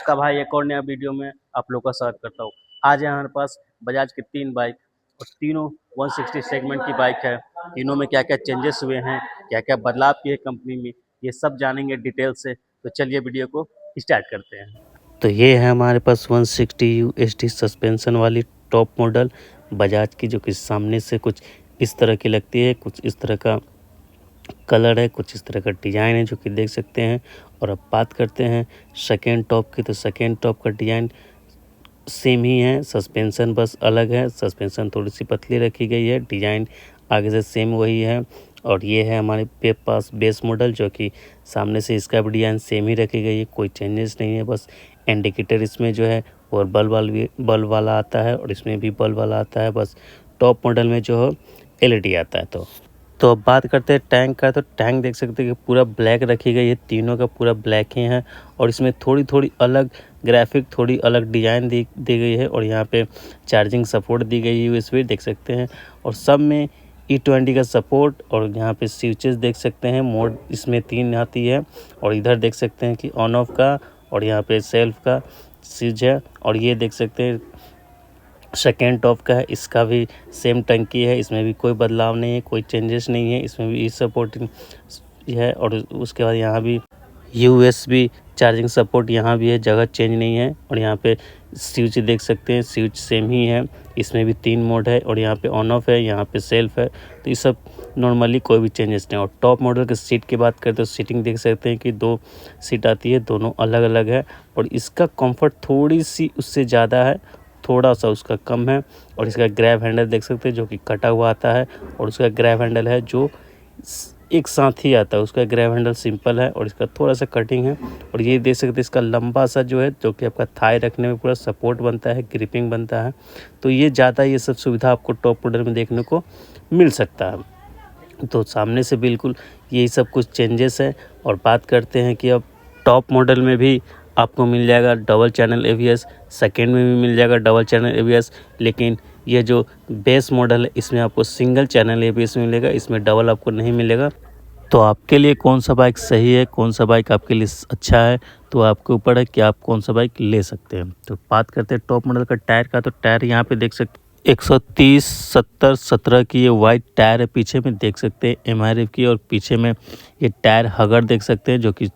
का भाई एक और नया वीडियो में आप लोग का स्वागत करता हूँ। आज है हमारे पास बजाज की 3 बाइक और तीनों 160 सेगमेंट की बाइक है। तीनों में क्या क्या चेंजेस हुए हैं, क्या क्या बदलाव किए कंपनी में, ये सब जानेंगे डिटेल से। तो चलिए वीडियो को स्टार्ट करते हैं। तो ये है हमारे पास 160 UHD सस्पेंशन वाली टॉप मॉडल बजाज की, जो कि सामने से कुछ इस तरह की लगती है, कुछ इस तरह का कलर है, कुछ इस तरह का डिज़ाइन है जो कि देख सकते हैं। और अब बात करते हैं सेकेंड टॉप की, तो सेकेंड टॉप का डिज़ाइन सेम ही है, सस्पेंशन बस अलग है। सस्पेंशन थोड़ी सी पतली रखी गई है, डिज़ाइन आगे से सेम वही है। और ये है हमारे पास बेस मॉडल, जो कि सामने से इसका भी डिज़ाइन सेम ही रखी गई है, कोई चेंजेस नहीं है। बस इंडिकेटर इसमें जो है और बल्ब वाला आता है, और इसमें भी बल्ब वाला आता है। बस टॉप मॉडल में जो है LED आता है। तो अब बात करते हैं टैंक का। तो टैंक देख सकते हैं कि पूरा ब्लैक रखी गई है, तीनों का पूरा ब्लैक ही है। और इसमें थोड़ी थोड़ी अलग ग्राफिक, थोड़ी अलग डिज़ाइन दी गई है। और यहाँ पे चार्जिंग सपोर्ट दी गई है, USB देख सकते हैं। और सब में E20 का सपोर्ट। और यहाँ पे स्विचेस देख सकते हैं, मोड इसमें 3 आती है। और इधर देख सकते हैं कि ऑन ऑफ का, और यहाँ पे सेल्फ का स्विच है। और ये देख सकते हैं सेकेंड टॉप का है, इसका भी सेम टंकी है, इसमें भी कोई बदलाव नहीं है, कोई चेंजेस नहीं है। इसमें भी सपोर्टिंग है। और उसके बाद यहाँ भी USB चार्जिंग सपोर्ट यहाँ भी है, जगह चेंज नहीं है। और यहाँ पे स्विच देख सकते हैं, स्विच सेम ही है। इसमें भी 3 मोड है, और यहाँ पे ऑन ऑफ है, यहाँ पे सेल्फ है। तो ये सब नॉर्मली कोई भी चेंजेस नहीं है। और टॉप मॉडल के सीट की बात करते हैं तो सीटिंग देख सकते हैं कि 2 सीट आती है, दोनों अलग अलग है। और इसका कंफर्ट थोड़ी सी उससे ज़्यादा है, थोड़ा सा उसका कम है। और इसका ग्रैब हैंडल देख सकते हैं जो कि कटा हुआ आता है। और उसका ग्रैब हैंडल है जो एक साथ ही आता है, उसका ग्रैब हैंडल सिंपल है और इसका थोड़ा सा कटिंग है। और ये देख सकते हैं इसका लंबा सा जो है, जो कि आपका थाई रखने में पूरा सपोर्ट बनता है, ग्रिपिंग बनता है। तो ये ज़्यादा ये सब सुविधा आपको टॉप मॉडल में देखने को मिल सकता है। तो सामने से बिल्कुल यही सब कुछ चेंजेस है। और बात करते हैं कि अब टॉप मॉडल में भी आपको मिल जाएगा डबल चैनल ABS, सेकेंड में भी मिल जाएगा डबल चैनल ABS। लेकिन ये जो बेस मॉडल है इसमें आपको सिंगल चैनल ABS मिलेगा, इसमें डबल आपको नहीं मिलेगा। तो आपके लिए कौन सा बाइक सही है, कौन सा बाइक आपके लिए अच्छा है, तो आपके ऊपर है कि आप कौन सा बाइक ले सकते हैं। तो बात करते हैं टॉप मॉडल का टायर का। तो टायर यहाँ पे देख सकते 130 70 17 की ये वाइट टायर है, पीछे में देख सकते हैं MRF की। और पीछे में ये टायर हगर देख सकते हैं जो कि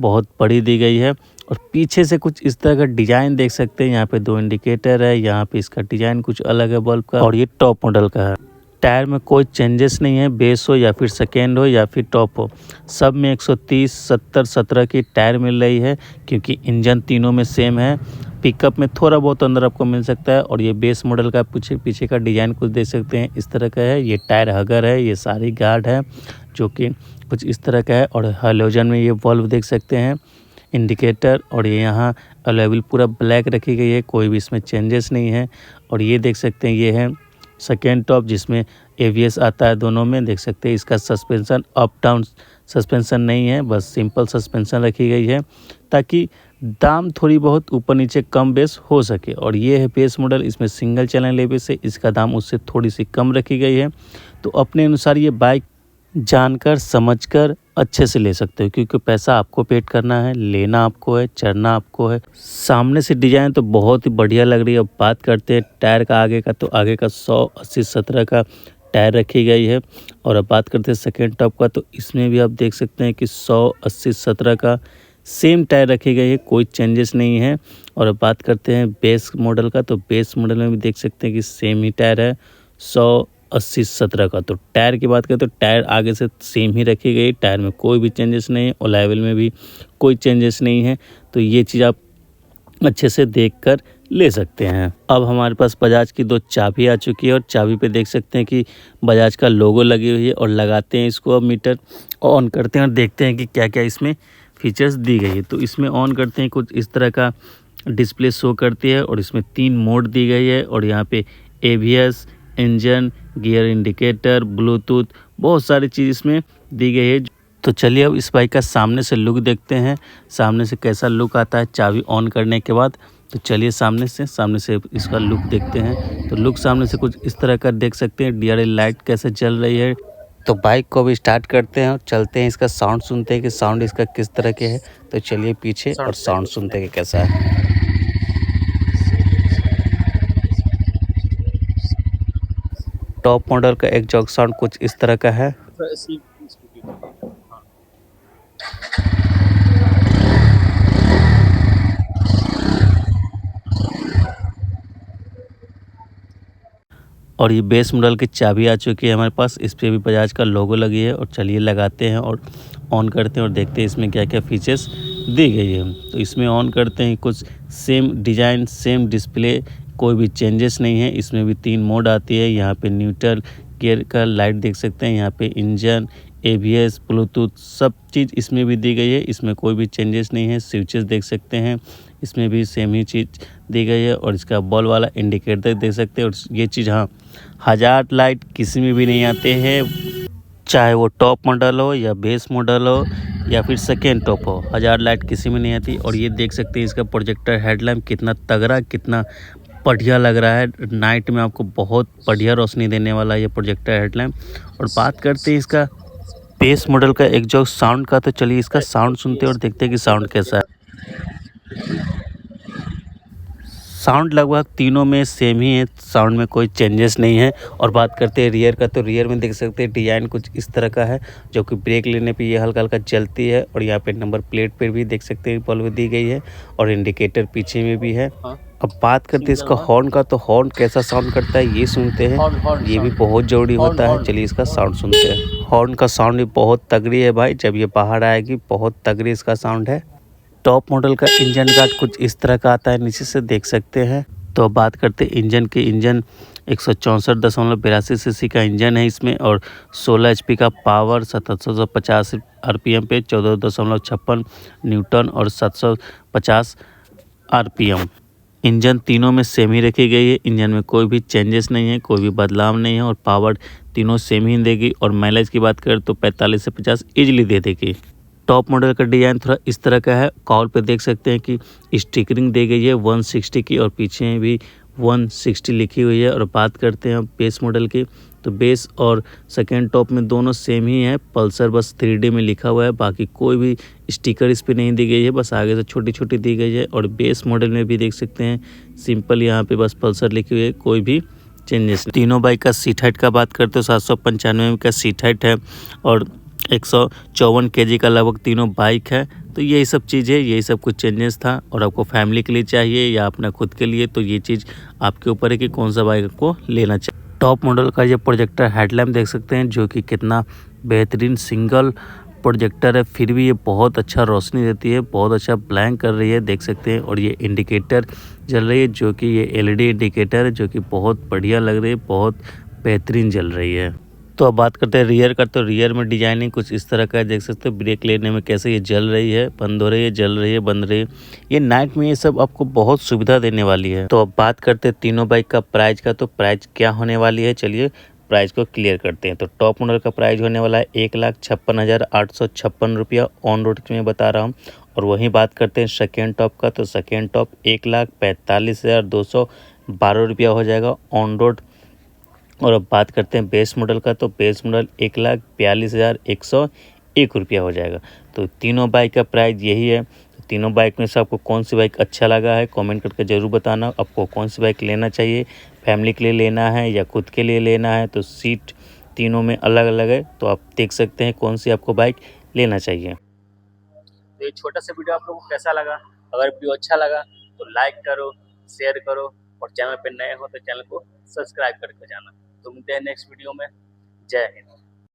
बहुत बड़ी दी गई है। और पीछे से कुछ इस तरह का डिज़ाइन देख सकते हैं, यहाँ पे 2 इंडिकेटर है, यहाँ पे इसका डिज़ाइन कुछ अलग है बल्ब का। और ये टॉप मॉडल का है। टायर में कोई चेंजेस नहीं है, बेस हो या फिर सेकेंड हो या फिर टॉप हो, सब में 130 70 17 की टायर मिल रही है, क्योंकि इंजन तीनों में सेम है। पिकअप में थोड़ा बहुत अंदर आपको मिल सकता है। और ये बेस मॉडल का पीछे का डिज़ाइन कुछ देख सकते हैं इस तरह का है। ये टायर हगर है, ये सारी गार्ड है जो कि कुछ इस तरह का है। और हैलोजन में ये बल्ब देख सकते हैं, इंडिकेटर। और ये यहाँ अलेवल पूरा ब्लैक रखी गई है, कोई भी इसमें चेंजेस नहीं है। और ये देख सकते हैं ये है सेकेंड टॉप, जिसमें ABS आता है दोनों में, देख सकते हैं। इसका सस्पेंशन अप डाउन सस्पेंशन नहीं है, बस सिंपल सस्पेंशन रखी गई है ताकि दाम थोड़ी बहुत ऊपर नीचे कम बेस हो सके। और ये है बेस मॉडल, इसमें सिंगल चैनल ABS है, इसका दाम उससे थोड़ी सी कम रखी गई है। तो अपने अनुसार ये बाइक जानकर समझकर अच्छे से ले सकते हो, क्योंकि पैसा आपको पेड करना है, लेना आपको है, चढ़ना आपको है। सामने से डिज़ाइन तो बहुत ही बढ़िया लग रही है। अब बात करते हैं टायर का आगे का। तो आगे का 180 17 का टायर रखी गई है। और अब बात करते हैं सेकेंड टॉप का। तो इसमें भी आप देख सकते हैं कि 180 17 का सेम टायर रखी गई है, कोई चेंजेस नहीं है। और अब बात करते हैं बेस मॉडल का। तो बेस मॉडल में भी देख सकते हैं कि सेम ही टायर है, 180 17 का। तो टायर की बात करें तो टायर आगे से सेम ही रखी गई, टायर में कोई भी चेंजेस नहीं है, और लेवल में भी कोई चेंजेस नहीं है। तो ये चीज़ आप अच्छे से देखकर ले सकते हैं। अब हमारे पास बजाज की 2 चाबी आ चुकी है, और चाबी पे देख सकते हैं कि बजाज का लोगो लगी हुई है। और लगाते हैं इसको, अब मीटर ऑन करते हैं और देखते हैं कि क्या क्या इसमें फीचर्स दी गई है। तो इसमें ऑन करते हैं, कुछ इस तरह का डिस्प्ले शो करती है। और इसमें 3 मोड दी गई है। और यहाँ पे ABS, engine, gear indicator, Bluetooth, बहुत सारी चीज़ इसमें दी गई है। तो चलिए अब इस बाइक का सामने से लुक देखते हैं, सामने से कैसा लुक आता है चाबी ऑन करने के बाद। तो चलिए सामने से इसका लुक देखते हैं। तो लुक सामने से कुछ इस तरह का देख सकते हैं। DRL लाइट कैसे चल रही है, तो बाइक को भी स्टार्ट करते हैं और चलते हैं, इसका साउंड सुनते हैं कि साउंड इसका किस तरह के है। तो चलिए पीछे और साउंड सुनते हैं कि कैसा है। टॉप मॉडल का एग्जॉस्ट साउंड कुछ इस तरह का है। और ये बेस मॉडल की चाबी आ चुकी है हमारे पास, इस पे भी बजाज का लोगो लगी है। और चलिए लगाते हैं और ऑन करते हैं और देखते हैं इसमें क्या क्या फीचर्स दी गई है। तो इसमें ऑन करते हैं, कुछ सेम डिज़ाइन सेम डिस्प्ले, कोई भी चेंजेस नहीं है। इसमें भी 3 मोड आती है। यहाँ पे न्यूट्रल गियर का लाइट देख सकते हैं, यहाँ पे इंजन, ABS, ब्लूटूथ सब चीज़ इसमें भी दी गई है। इसमें कोई भी चेंजेस नहीं है। स्विचेस देख सकते हैं, इसमें भी सेम ही चीज़ दी गई है। और इसका बॉल वाला इंडिकेटर देख सकते हैं। और ये चीज़, हाँ, हज़ार लाइट किसी में भी नहीं आते हैं, चाहे वो टॉप मॉडल हो या बेस मॉडल हो या फिर सेकेंड टॉप हो, हज़ार लाइट किसी में नहीं आती। और ये देख सकते हैं इसका प्रोजेक्टर हेडलैम्प कितना तगड़ा, कितना बढ़िया लग रहा है। नाइट में आपको बहुत बढ़िया रोशनी देने वाला है ये प्रोजेक्टर हेडलैम्प। और बात करते हैं इसका बेस मॉडल का एग्जॉस्ट साउंड का, तो चलिए इसका साउंड सुनते हैं और देखते हैं कि साउंड कैसा है। साउंड लगभग तीनों में सेम ही है, साउंड में कोई चेंजेस नहीं है। और बात करते हैं रियर का, तो रियर में देख सकते हैं डिज़ाइन कुछ इस तरह का है, जो कि ब्रेक लेने पे ये हल्का हल्का जलती है। और यहाँ पे नंबर प्लेट पर भी देख सकते हैं बल्ब दी गई है। और इंडिकेटर पीछे में भी है। अब बात करते हैं इसका हॉर्न का, तो हॉर्न कैसा साउंड करता है ये सुनते हैं, ये भी बहुत ज़रूरी होता है। चलिए इसका साउंड सुनते हैं। हॉर्न का साउंड भी बहुत तगड़ी है भाई, जब ये बाहर आएगी बहुत तगड़ी इसका साउंड है। टॉप मॉडल का इंजन गार्ड कुछ इस तरह का आता है, नीचे से देख सकते हैं। तो अब बात करते हैं इंजन की। इंजन 164.82 सीसी का इंजन है इसमें। और 16 HP का पावर, 1750 RPM पे 14.56 न्यूटन और 750 RPM। इंजन तीनों में सेम ही रखी गई है, इंजन में कोई भी चेंजेस नहीं है, कोई भी बदलाव नहीं है। और पावर तीनों सेम ही देगी। और माइलेज की बात करें तो 45 से 50 ईजिली दे देगी। टॉप मॉडल का डिज़ाइन थोड़ा इस तरह का है। कॉल पे देख सकते हैं कि स्टिकरिंग दी गई है 160 की, और पीछे भी 160 लिखी हुई है। और बात करते हैं बेस मॉडल की, तो बेस और सेकेंड टॉप में दोनों सेम ही है। पल्सर बस 3D में लिखा हुआ है, बाकी कोई भी स्टिकर इस पर नहीं दी गई है, बस आगे से छोटी छोटी दी गई है। और बेस मॉडल में भी देख सकते हैं सिंपल यहाँ पे बस पल्सर लिखी हुई है, कोई भी चेंजेस नहीं। तीनों बाइक का सीट हाइट का बात करते हो 795 का सीट हाइट है। और 154 kg का लगभग तीनों बाइक है। तो यही सब चीज़ें, यही सब कुछ चेंजेस था। और आपको फैमिली के लिए चाहिए या अपना खुद के लिए, तो ये चीज़ आपके ऊपर है कि कौन सा बाइक आपको लेना चाहिए। टॉप मॉडल का ये प्रोजेक्टर हेडलैम्प देख सकते हैं, जो कि कितना बेहतरीन सिंगल प्रोजेक्टर है, फिर भी ये बहुत अच्छा रोशनी देती है, बहुत अच्छा ब्लैंक कर रही है, देख सकते हैं। और ये इंडिकेटर जल रही है, जो कि ये LED इंडिकेटर है, जो कि बहुत बढ़िया लग रही है, बहुत बेहतरीन जल रही है। तो अब बात करते हैं रियर का, तो रियर में डिजाइनिंग कुछ इस तरह का है, देख सकते हो ब्रेक लेने में कैसे ये जल रही है, बंद हो रही है, जल रही है, बंद रही है। ये नाइट में ये सब आपको बहुत सुविधा देने वाली है। तो अब बात करते हैं तीनों बाइक का प्राइस का, तो प्राइस क्या होने वाली है, चलिए प्राइस को क्लियर करते हैं। तो टॉप मॉडल का प्राइस होने वाला है 1,56,856 रुपया ऑन रोड में बता रहा हूँ। और वहीं बात करते हैं सेकेंड टॉप का, तो सेकेंड टॉप 1,45,212 रुपया हो जाएगा ऑन रोड। और अब बात करते हैं बेस मॉडल का, तो बेस मॉडल 1,42,101 रुपया हो जाएगा। तो तीनों बाइक का प्राइस यही है। तो तीनों बाइक में से आपको कौन सी बाइक अच्छा लगा है कमेंट करके ज़रूर बताना। आपको कौन सी बाइक लेना चाहिए, फैमिली के लिए लेना है या खुद के लिए लेना है। तो सीट तीनों में अलग अलग है, तो आप देख सकते हैं कौन सी आपको बाइक लेना चाहिए। तो ये छोटा सा वीडियो आप लोगों को कैसा लगा? अगर वीडियो अच्छा लगा तो लाइक करो, शेयर करो, और चैनल पे नए हो तो चैनल को सब्सक्राइब करके जाना। तो मिलते हैं नेक्स्ट वीडियो में। जय हिंद।